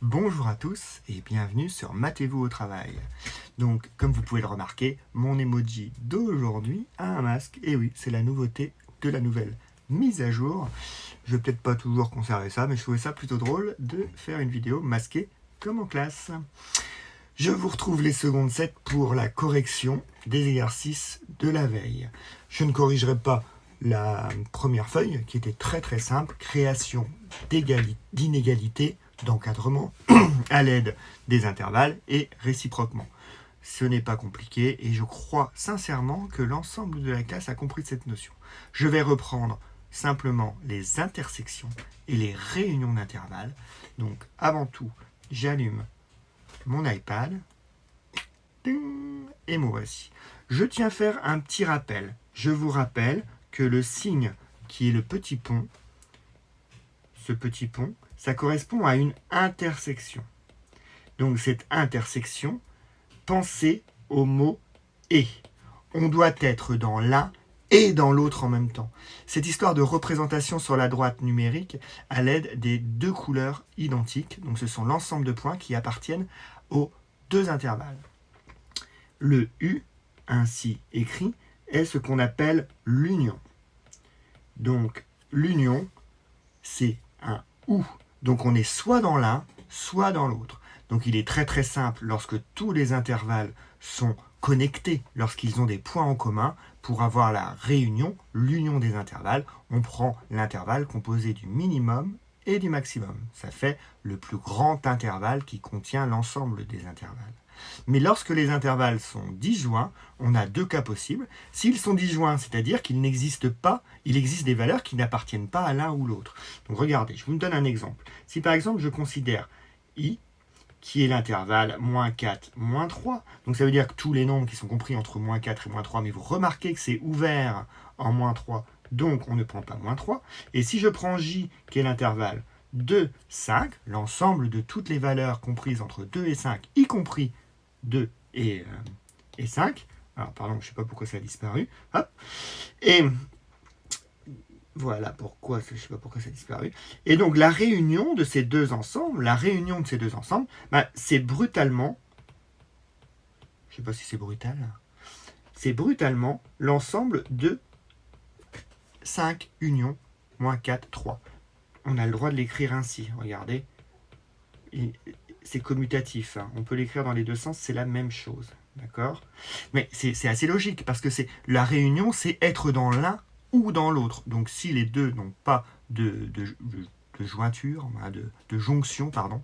Bonjour à tous et bienvenue sur Matez-vous au travail. Donc, comme vous pouvez le remarquer, mon emoji d'aujourd'hui a un masque. Et oui, c'est la nouveauté de la nouvelle mise à jour. Je vais peut-être pas toujours conserver ça, mais je trouvais ça plutôt drôle de faire une vidéo masquée comme en classe. Je vous retrouve les secondes 7 pour la correction des exercices de la veille. Je ne corrigerai pas la première feuille qui était très très simple, création d'inégalités d'encadrement à l'aide des intervalles et réciproquement. Ce n'est pas compliqué et je crois sincèrement que l'ensemble de la classe a compris cette notion. Je vais reprendre simplement les intersections et les réunions d'intervalles. Donc avant tout, j'allume mon iPad et me voici. Je tiens à faire un petit rappel. Je vous rappelle que le signe qui est le petit pont, ce petit pont, ça correspond à une intersection. Donc cette intersection, pensez au mot « et ». On doit être dans l'un et dans l'autre en même temps. Cette histoire de représentation sur la droite numérique à l'aide des deux couleurs identiques. Donc ce sont l'ensemble de points qui appartiennent aux deux intervalles. Le U, ainsi écrit, est ce qu'on appelle l'union. Donc l'union, c'est un OU. Donc on est soit dans l'un, soit dans l'autre. Donc il est très très simple lorsque tous les intervalles sont connectés, lorsqu'ils ont des points en commun, pour avoir la réunion, l'union des intervalles, on prend l'intervalle composé du minimum et du maximum. Ça fait le plus grand intervalle qui contient l'ensemble des intervalles. Mais lorsque les intervalles sont disjoints, on a deux cas possibles. S'ils sont disjoints, c'est-à-dire qu'il n'existe pas, il existe des valeurs qui n'appartiennent pas à l'un ou l'autre. Donc regardez, je vous donne un exemple. Si par exemple je considère I, qui est l'intervalle moins 4, moins 3, donc ça veut dire que tous les nombres qui sont compris entre moins 4 et moins 3, mais vous remarquez que c'est ouvert en moins 3, donc on ne prend pas moins 3. Et si je prends J, qui est l'intervalle 2, 5, l'ensemble de toutes les valeurs comprises entre 2 et 5, y compris 2 et 5. Alors, pardon, je ne sais pas pourquoi ça a disparu. Hop. Et voilà pourquoi, je ne sais pas pourquoi ça a disparu. Et donc, la réunion de ces deux ensembles, c'est brutalement, je ne sais pas si c'est brutal, c'est brutalement l'ensemble de 5 unions, moins 4, 3. On a le droit de l'écrire ainsi, regardez. C'est commutatif, hein. On peut l'écrire dans les deux sens, c'est la même chose, d'accord? Mais c'est assez logique, parce que la réunion, c'est être dans l'un ou dans l'autre. Donc si les deux n'ont pas de jointure, de jonction, pardon,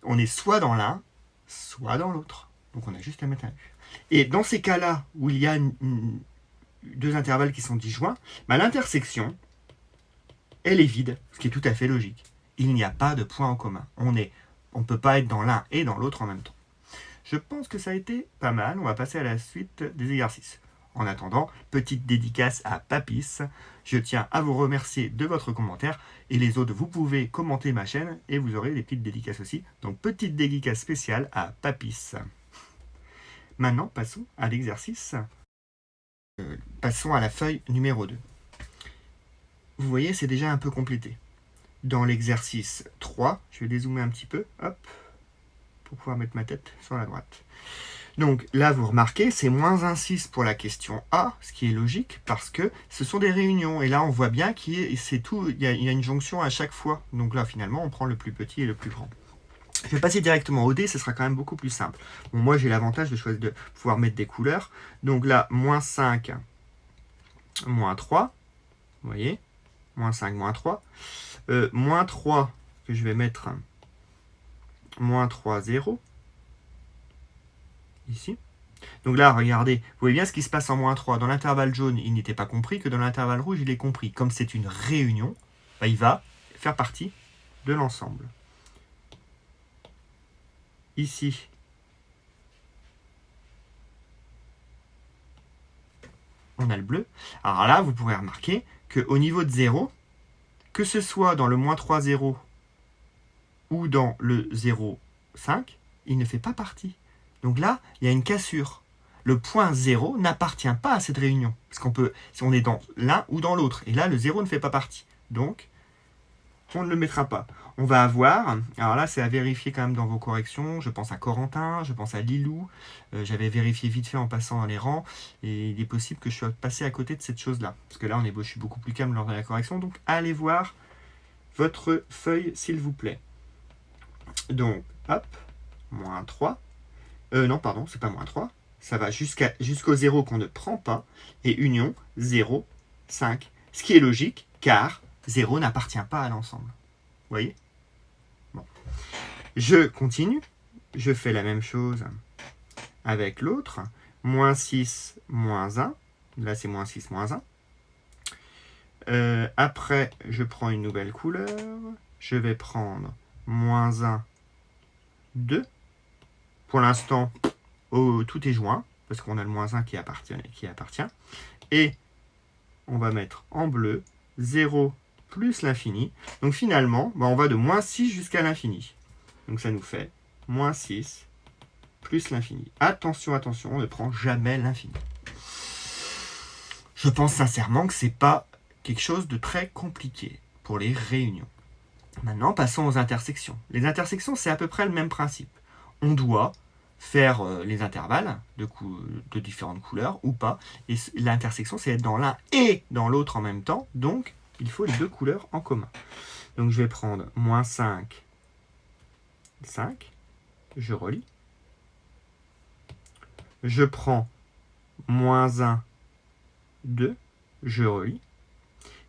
on est soit dans l'un, soit dans l'autre. Donc on a juste à mettre un U. Et dans ces cas-là, où il y a deux intervalles qui sont disjoints, l'intersection, elle est vide, ce qui est tout à fait logique. Il n'y a pas de point en commun. On ne peut pas être dans l'un et dans l'autre en même temps. Je pense que ça a été pas mal. On va passer à la suite des exercices. En attendant, petite dédicace à Papis. Je tiens à vous remercier de votre commentaire. Et les autres, vous pouvez commenter ma chaîne et vous aurez des petites dédicaces aussi. Donc, petite dédicace spéciale à Papis. Maintenant, passons à l'exercice. Passons à la feuille numéro 2. Vous voyez, c'est déjà un peu complété. Dans l'exercice 3, je vais dézoomer un petit peu, hop, pour pouvoir mettre ma tête sur la droite. Donc là, vous remarquez, c'est moins 1,6 pour la question A, ce qui est logique, parce que ce sont des réunions. Et là, on voit bien qu'il y a une jonction à chaque fois. Donc là, finalement, on prend le plus petit et le plus grand. Je vais passer directement au D, ce sera quand même beaucoup plus simple. Bon, moi, j'ai l'avantage de pouvoir mettre des couleurs. Donc là, moins 5, moins 3, vous voyez, moins 5, moins 3. Moins 3, que je vais mettre moins 3, 0. Ici. Donc là, regardez, vous voyez bien ce qui se passe en moins 3. Dans l'intervalle jaune, il n'était pas compris, que dans l'intervalle rouge, il est compris. Comme c'est une réunion, il va faire partie de l'ensemble. Ici, on a le bleu. Alors là, vous pourrez remarquer qu'au niveau de 0, que ce soit dans le moins 3, 0 ou dans le 0, 5, il ne fait pas partie. Donc là, il y a une cassure. Le point 0 n'appartient pas à cette réunion. Parce qu'on peut, si on est dans l'un ou dans l'autre. Et là, le 0 ne fait pas partie. Donc, on ne le mettra pas. On va avoir, alors là c'est à vérifier quand même dans vos corrections, je pense à Corentin, je pense à Lilou, j'avais vérifié vite fait en passant dans les rangs, et il est possible que je sois passé à côté de cette chose-là, parce que là je suis beaucoup plus calme lors de la correction, donc allez voir votre feuille s'il vous plaît. Donc, hop, moins 3, non pardon, c'est pas moins 3, ça va jusqu'au 0 qu'on ne prend pas, et union 0, 5, ce qui est logique, car 0 n'appartient pas à l'ensemble. Vous voyez? Bon. Je continue. Je fais la même chose avec l'autre. Moins 6, moins 1. Là, c'est moins 6, moins 1. Après, je prends une nouvelle couleur. Je vais prendre moins 1, 2. Pour l'instant, tout est joint, parce qu'on a le moins 1 qui appartient. Et on va mettre en bleu 0 plus l'infini. Donc finalement, on va de moins 6 jusqu'à l'infini. Donc ça nous fait moins 6 plus l'infini. Attention, attention, on ne prend jamais l'infini. Je pense sincèrement que ce n'est pas quelque chose de très compliqué pour les réunions. Maintenant, passons aux intersections. Les intersections, c'est à peu près le même principe. On doit faire les intervalles de différentes couleurs ou pas. Et l'intersection, c'est être dans l'un et dans l'autre en même temps. Donc, il faut les deux couleurs en commun. Donc, je vais prendre moins 5, 5. Je relis. Je prends moins 1, 2. Je relis.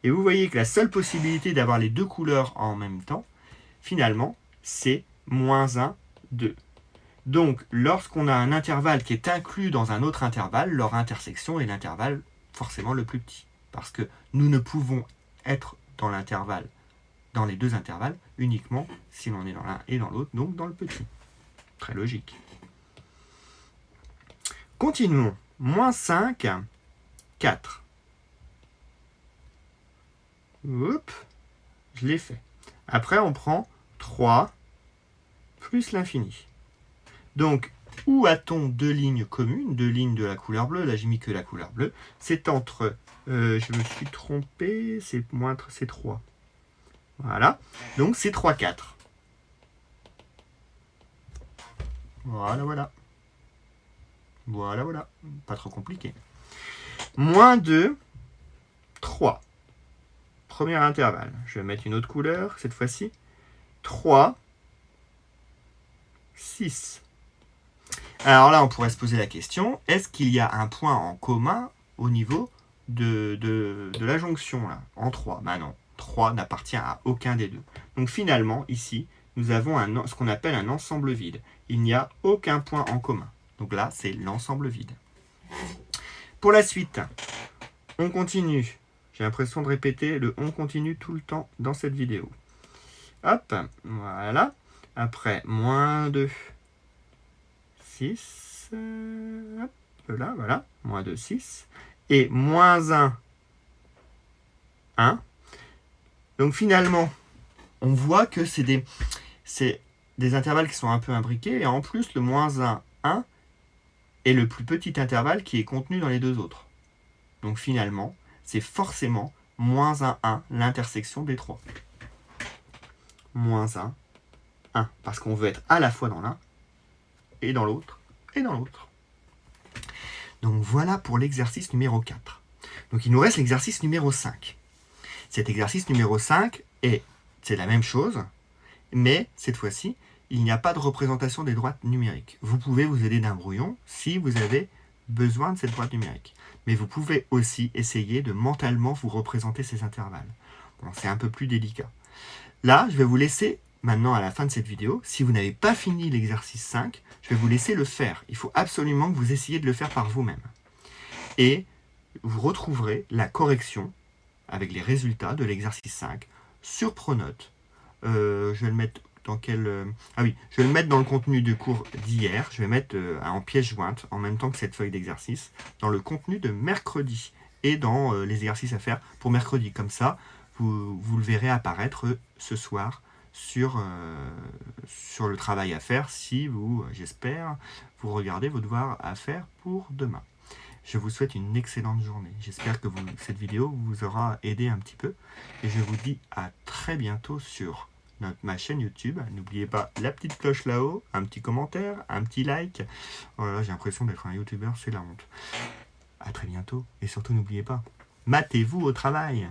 Et vous voyez que la seule possibilité d'avoir les deux couleurs en même temps, finalement, c'est moins 1, 2. Donc, lorsqu'on a un intervalle qui est inclus dans un autre intervalle, leur intersection est l'intervalle forcément le plus petit. Parce que nous ne pouvons être dans l'intervalle, dans les deux intervalles, uniquement si l'on est dans l'un et dans l'autre, donc dans le petit. Très logique. Continuons. Moins 5, 4. Oups, je l'ai fait. Après, on prend 3 plus l'infini. Donc, où a-t-on deux lignes communes, deux lignes de la couleur bleue? Là, j'ai mis que la couleur bleue. C'est entre, je me suis trompé, c'est 3. Voilà. Donc, c'est 3, 4. Voilà, voilà. Voilà, voilà. Pas trop compliqué. Moins 2, 3. Premier intervalle. Je vais mettre une autre couleur, cette fois-ci. 3, 6. Alors là, on pourrait se poser la question, est-ce qu'il y a un point en commun au niveau de la jonction, là, en 3? Ben non, 3 n'appartient à aucun des deux. Donc finalement, ici, nous avons ce qu'on appelle un ensemble vide. Il n'y a aucun point en commun. Donc là, c'est l'ensemble vide. Pour la suite, on continue. J'ai l'impression de répéter le on continue tout le temps dans cette vidéo. Hop, voilà. Après, moins 2, 6. Hop là, voilà. Moins 2, 6. Et moins 1, 1. Donc finalement, on voit que c'est des intervalles qui sont un peu imbriqués. Et en plus, le moins 1, 1 est le plus petit intervalle qui est contenu dans les deux autres. Donc finalement, c'est forcément moins 1, 1, l'intersection des trois. Moins 1, 1. Parce qu'on veut être à la fois dans l'un, et dans l'autre, et dans l'autre. Donc voilà pour l'exercice numéro 4. Donc il nous reste l'exercice numéro 5. Cet exercice numéro 5, c'est la même chose, mais cette fois-ci, il n'y a pas de représentation des droites numériques. Vous pouvez vous aider d'un brouillon si vous avez besoin de cette droite numérique. Mais vous pouvez aussi essayer de mentalement vous représenter ces intervalles. Bon, c'est un peu plus délicat. Là, je vais vous laisser, maintenant à la fin de cette vidéo, si vous n'avez pas fini l'exercice 5, je vais vous laisser le faire. Il faut absolument que vous essayiez de le faire par vous-même. Et vous retrouverez la correction avec les résultats de l'exercice 5 sur Pronote. Je vais le mettre dans quel... je vais le mettre dans le contenu du cours d'hier. Je vais mettre en pièce jointe, en même temps que cette feuille d'exercice, dans le contenu de mercredi et dans les exercices à faire pour mercredi. Comme ça, vous le verrez apparaître ce soir sur le travail à faire si vous, j'espère, vous regardez vos devoirs à faire pour demain. Je vous souhaite une excellente journée. J'espère que cette vidéo vous aura aidé un petit peu. Et je vous dis à très bientôt sur ma chaîne YouTube. N'oubliez pas la petite cloche là-haut, un petit commentaire, un petit like. Oh là là, j'ai l'impression d'être un youtubeur, c'est la honte. À très bientôt. Et surtout, n'oubliez pas, matez-vous au travail.